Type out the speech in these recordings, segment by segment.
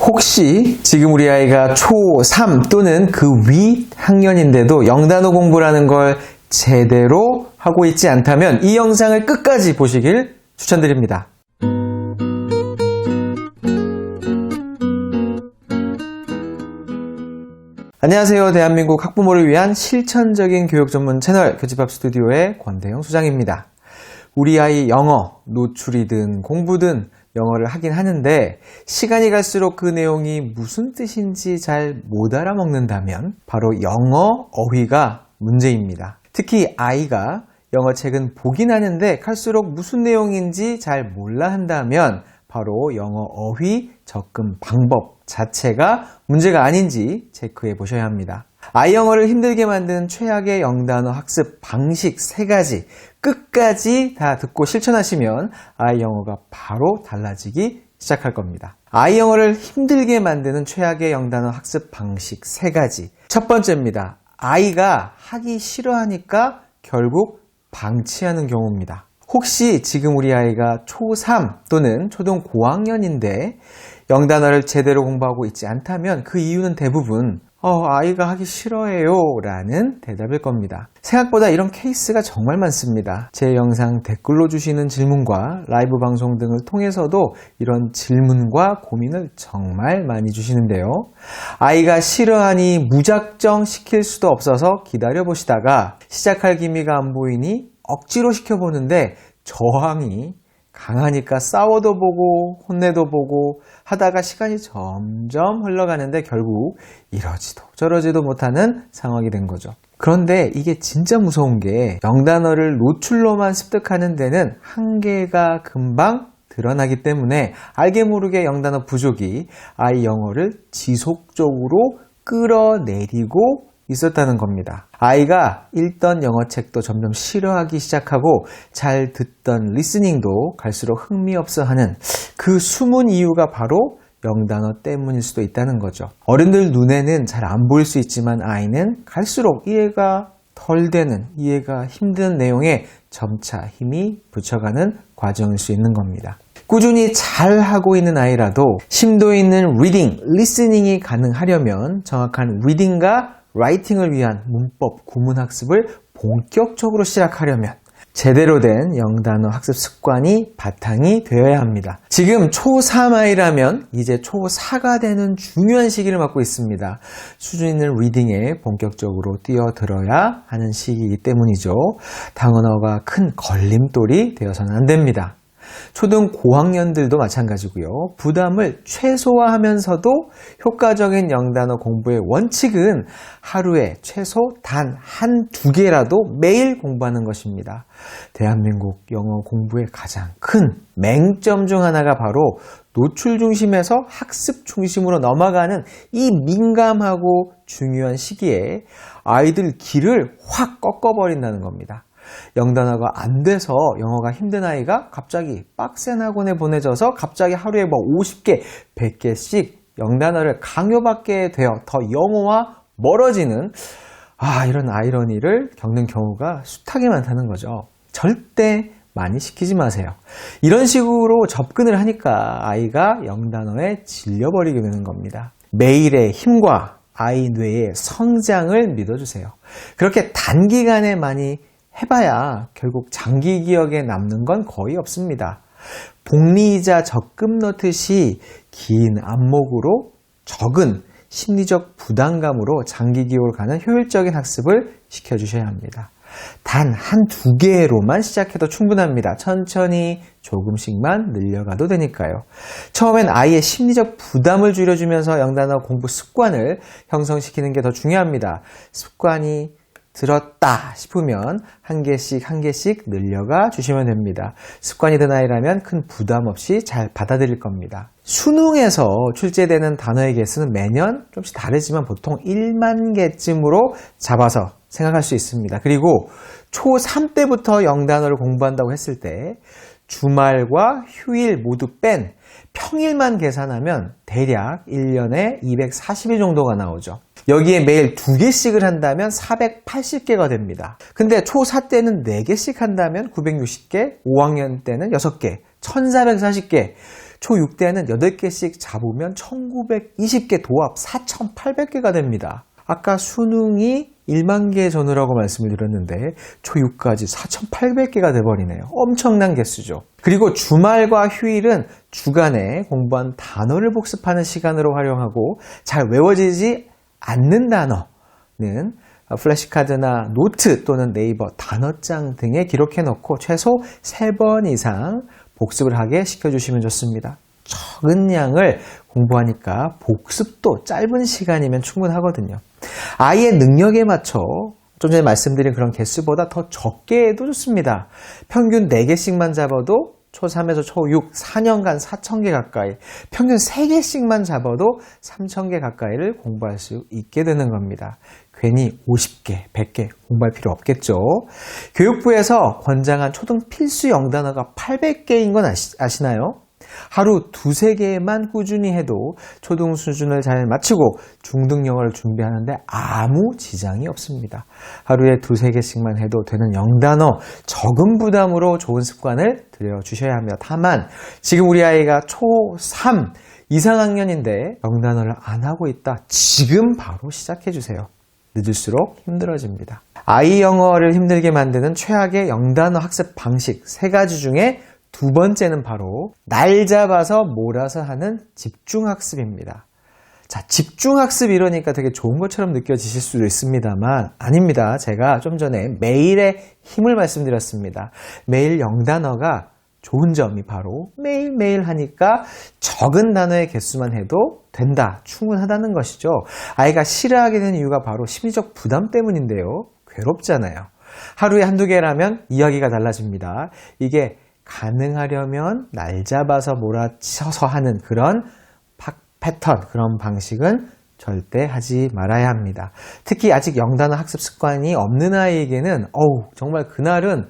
혹시 지금 우리 아이가 초3 또는 그 위 학년인데도 영단어 공부라는 걸 제대로 하고 있지 않다면 이 영상을 끝까지 보시길 추천드립니다. 안녕하세요. 대한민국 학부모를 위한 실천적인 교육 전문 채널 교집합 스튜디오의 권대영 소장입니다. 우리 아이 영어, 노출이든 공부든 영어를 하긴 하는데 시간이 갈수록 그 내용이 무슨 뜻인지 잘 못 알아먹는다면 바로 영어 어휘가 문제입니다. 특히 아이가 영어 책은 보긴 하는데 갈수록 무슨 내용인지 잘 몰라 한다면 바로 영어 어휘 접근 방법 자체가 문제가 아닌지 체크해 보셔야 합니다. 아이 영어를 힘들게 만든 최악의 영단어 학습 방식 3가지 끝까지 다 듣고 실천하시면 아이 영어가 바로 달라지기 시작할 겁니다. 아이 영어를 힘들게 만드는 최악의 영단어 학습 방식 3가지. 첫 번째입니다. 아이가 하기 싫어하니까 결국 방치하는 경우입니다. 혹시 지금 우리 아이가 초3 또는 초등 고학년인데 영단어를 제대로 공부하고 있지 않다면 그 이유는 대부분 아이가 하기 싫어해요 라는 대답일 겁니다. 생각보다 이런 케이스가 정말 많습니다. 제 영상 댓글로 주시는 질문과 라이브 방송 등을 통해서도 이런 질문과 고민을 정말 많이 주시는데요. 아이가 싫어하니 무작정 시킬 수도 없어서 기다려보시다가 시작할 기미가 안 보이니 억지로 시켜보는데 저항이 강하니까 싸워도 보고 혼내도 보고 하다가 시간이 점점 흘러가는데 결국 이러지도 저러지도 못하는 상황이 된 거죠. 그런데 이게 진짜 무서운 게 영단어를 노출로만 습득하는 데는 한계가 금방 드러나기 때문에 알게 모르게 영단어 부족이 아이 영어를 지속적으로 끌어내리고 있었다는 겁니다. 아이가 읽던 영어책도 점점 싫어하기 시작하고 잘 듣던 리스닝도 갈수록 흥미없어 하는 그 숨은 이유가 바로 영단어 때문일 수도 있다는 거죠. 어른들 눈에는 잘 안 보일 수 있지만 아이는 갈수록 이해가 덜 되는, 이해가 힘든 내용에 점차 힘이 붙여가는 과정일 수 있는 겁니다. 꾸준히 잘 하고 있는 아이라도 심도 있는 리딩, 리스닝이 가능하려면 정확한 리딩과 라이팅을 위한 문법 구문 학습을 본격적으로 시작하려면 제대로 된 영단어 학습 습관이 바탕이 되어야 합니다. 지금 초3 아이라면 이제 초4가 되는 중요한 시기를 맞고 있습니다. 수준 있는 리딩에 본격적으로 뛰어들어야 하는 시기이기 때문이죠. 단어가 큰 걸림돌이 되어서는 안 됩니다. 초등 고학년들도 마찬가지고요. 부담을 최소화하면서도 효과적인 영단어 공부의 원칙은 하루에 최소 단 1-2개라도 매일 공부하는 것입니다. 대한민국 영어 공부의 가장 큰 맹점 중 하나가 바로 노출 중심에서 학습 중심으로 넘어가는 이 민감하고 중요한 시기에 아이들 길을 확 꺾어버린다는 겁니다. 영단어가 안 돼서 영어가 힘든 아이가 갑자기 빡센 학원에 보내져서 갑자기 하루에 50개, 100개씩 영단어를 강요받게 되어 더 영어와 멀어지는 이런 아이러니를 겪는 경우가 숱하게 많다는 거죠. 절대 많이 시키지 마세요. 이런 식으로 접근을 하니까 아이가 영단어에 질려버리게 되는 겁니다. 매일의 힘과 아이 뇌의 성장을 믿어주세요. 그렇게 단기간에 많이 해봐야 결국 장기 기억에 남는 건 거의 없습니다. 복리이자 적금 넣듯이 긴 안목으로 적은 심리적 부담감으로 장기 기억을 가는 효율적인 학습을 시켜주셔야 합니다. 단 1-2개로만 시작해도 충분합니다. 천천히 조금씩만 늘려가도 되니까요. 처음엔 아이의 심리적 부담을 줄여주면서 영단어 공부 습관을 형성시키는 게 더 중요합니다. 습관이 들었다 싶으면 한 개씩 늘려가 주시면 됩니다. 습관이 된 아이라면 큰 부담 없이 잘 받아들일 겁니다. 수능에서 출제되는 단어의 개수는 매년 좀씩 다르지만 보통 1만 개쯤으로 잡아서 생각할 수 있습니다. 그리고 초3 때부터 영단어를 공부한다고 했을 때 주말과 휴일 모두 뺀 평일만 계산하면 대략 1년에 240일 정도가 나오죠. 여기에 매일 2개씩을 한다면 480개가 됩니다. 근데 초4 때는 4개씩 한다면 960개, 5학년 때는 6개, 1440개. 초 6때는 8개씩 잡으면 1920개, 도합 4800개가 됩니다. 아까 수능이 1만 개 전후라고 말씀을 드렸는데 초 6까지 4800개가 돼버리네요. 엄청난 개수죠. 그리고 주말과 휴일은 주간에 공부한 단어를 복습하는 시간으로 활용하고 잘 외워지지 않는 단어는 플래시카드나 노트 또는 네이버 단어장 등에 기록해 놓고 최소 3번 이상 복습을 하게 시켜주시면 좋습니다. 적은 양을 공부하니까 복습도 짧은 시간이면 충분하거든요. 아이의 능력에 맞춰 좀 전에 말씀드린 그런 개수보다 더 적게 해도 좋습니다. 평균 4개씩만 잡아도 초3에서 초6, 4년간 4000개 가까이, 평균 3개씩만 잡아도 3000개 가까이를 공부할 수 있게 되는 겁니다. 괜히 50개, 100개 공부할 필요 없겠죠. 교육부에서 권장한 초등 필수 영단어가 800개인 건 아시나요? 하루 2-3개만 꾸준히 해도 초등 수준을 잘 마치고 중등 영어를 준비하는데 아무 지장이 없습니다. 하루에 2-3개씩만 해도 되는 영단어 적은 부담으로 좋은 습관을 들여주셔야 합니다. 다만 지금 우리 아이가 초3 이상학년인데 영단어를 안 하고 있다. 지금 바로 시작해주세요. 늦을수록 힘들어집니다. 아이 영어를 힘들게 만드는 최악의 영단어 학습 방식 3가지 중에 2번째는 바로 날 잡아서 몰아서 하는 집중학습입니다. 자, 집중학습 이러니까 되게 좋은 것처럼 느껴지실 수도 있습니다만 아닙니다. 제가 좀 전에 매일의 힘을 말씀드렸습니다. 매일 영단어가 좋은 점이 바로 매일매일 하니까 적은 단어의 개수만 해도 된다, 충분하다는 것이죠. 아이가 싫어하게 되는 이유가 바로 심리적 부담 때문인데요. 괴롭잖아요. 하루에 1-2개라면 이야기가 달라집니다. 이게 가능하려면 날 잡아서 몰아쳐서 하는 그런 패턴, 그런 방식은 절대 하지 말아야 합니다. 특히 아직 영단어 학습 습관이 없는 아이에게는 정말 그날은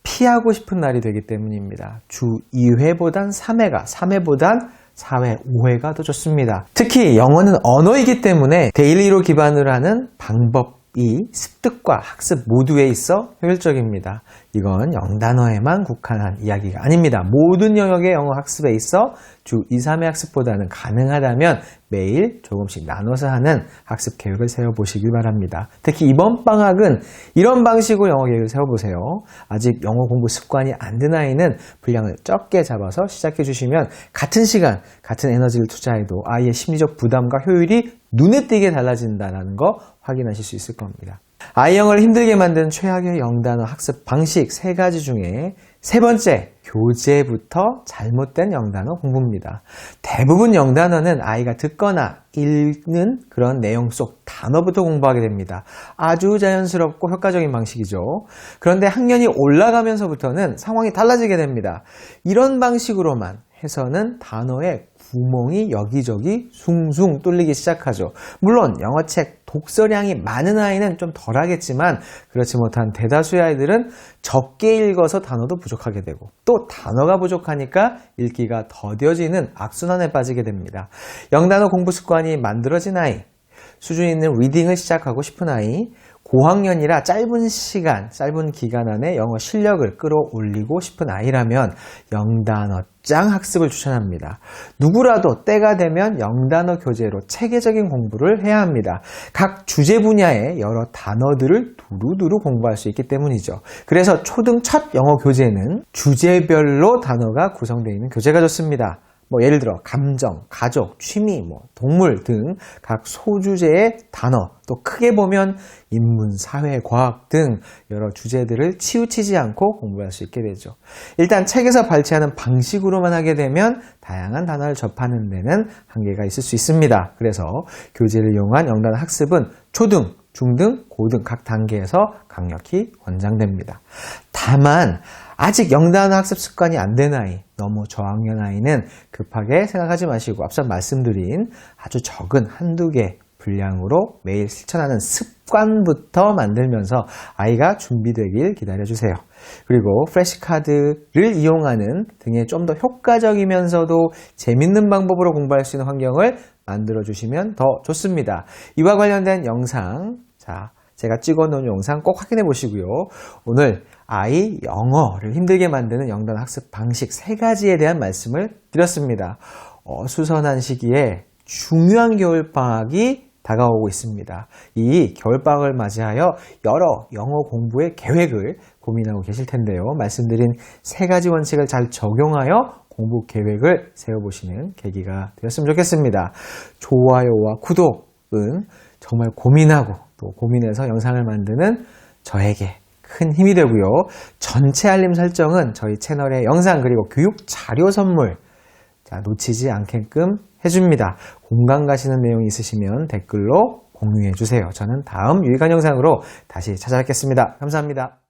피하고 싶은 날이 되기 때문입니다. 주 2회보단 3회가, 3회보단 4회, 5회가 더 좋습니다. 특히 영어는 언어이기 때문에 데일리로 기반으로 하는 방법이 습득과 학습 모두에 있어 효율적입니다. 이건 영단어에만 국한한 이야기가 아닙니다. 모든 영역의 영어 학습에 있어 주 2-3회 학습보다는 가능하다면 매일 조금씩 나눠서 하는 학습 계획을 세워보시길 바랍니다. 특히 이번 방학은 이런 방식으로 영어 계획을 세워보세요. 아직 영어 공부 습관이 안 든 아이는 분량을 적게 잡아서 시작해 주시면 같은 시간, 같은 에너지를 투자해도 아이의 심리적 부담과 효율이 눈에 띄게 달라진다는 거 확인하실 수 있을 겁니다. 아이 영어를 힘들게 만드는 최악의 영단어 학습 방식 3가지 중에 3번째, 교재부터 잘못된 영단어 공부입니다. 대부분 영단어는 아이가 듣거나 읽는 그런 내용 속 단어부터 공부하게 됩니다. 아주 자연스럽고 효과적인 방식이죠. 그런데 학년이 올라가면서부터는 상황이 달라지게 됩니다. 이런 방식으로만 해서는 단어에 구멍이 여기저기 숭숭 뚫리기 시작하죠. 물론 영어책 독서량이 많은 아이는 좀 덜하겠지만 그렇지 못한 대다수의 아이들은 적게 읽어서 단어도 부족하게 되고 또 단어가 부족하니까 읽기가 더뎌지는 악순환에 빠지게 됩니다. 영단어 공부 습관이 만들어진 아이, 수준 있는 리딩을 시작하고 싶은 아이, 고학년이라 짧은 기간 안에 영어 실력을 끌어올리고 싶은 아이라면 영단어장 학습을 추천합니다. 누구라도 때가 되면 영단어 교재로 체계적인 공부를 해야 합니다. 각 주제 분야의 여러 단어들을 두루두루 공부할 수 있기 때문이죠. 그래서 초등 첫 영어 교재는 주제별로 단어가 구성되어 있는 교재가 좋습니다. 예를 들어 감정, 가족, 취미, 동물 등 각 소주제의 단어, 또 크게 보면 인문, 사회, 과학 등 여러 주제들을 치우치지 않고 공부할 수 있게 되죠. 일단 책에서 발췌하는 방식으로만 하게 되면 다양한 단어를 접하는 데는 한계가 있을 수 있습니다. 그래서 교재를 이용한 영단어 학습은 초등, 중등, 고등 각 단계에서 강력히 권장됩니다. 다만 아직 영단어 학습 습관이 안 된 아이, 너무 저학년 아이는 급하게 생각하지 마시고 앞서 말씀드린 아주 적은 1-2개 분량으로 매일 실천하는 습관부터 만들면서 아이가 준비되길 기다려주세요. 그리고 플래시카드를 이용하는 등의 좀 더 효과적이면서도 재밌는 방법으로 공부할 수 있는 환경을 만들어주시면 더 좋습니다. 이와 관련된 영상, 제가 찍어놓은 영상 꼭 확인해 보시고요. 오늘 아이 영어를 힘들게 만드는 영단 학습 방식 3가지에 대한 말씀을 드렸습니다. 수선한 시기에 중요한 겨울방학이 다가오고 있습니다. 이 겨울방학을 맞이하여 여러 영어 공부의 계획을 고민하고 계실 텐데요. 말씀드린 3가지 원칙을 잘 적용하여 공부 계획을 세워보시는 계기가 되었으면 좋겠습니다. 좋아요와 구독은 정말 고민하고 또 고민해서 영상을 만드는 저에게 큰 힘이 되고요. 전체 알림 설정은 저희 채널의 영상 그리고 교육 자료 선물 놓치지 않게끔 해줍니다. 공감 가시는 내용이 있으시면 댓글로 공유해 주세요. 저는 다음 유익한 영상으로 다시 찾아뵙겠습니다. 감사합니다.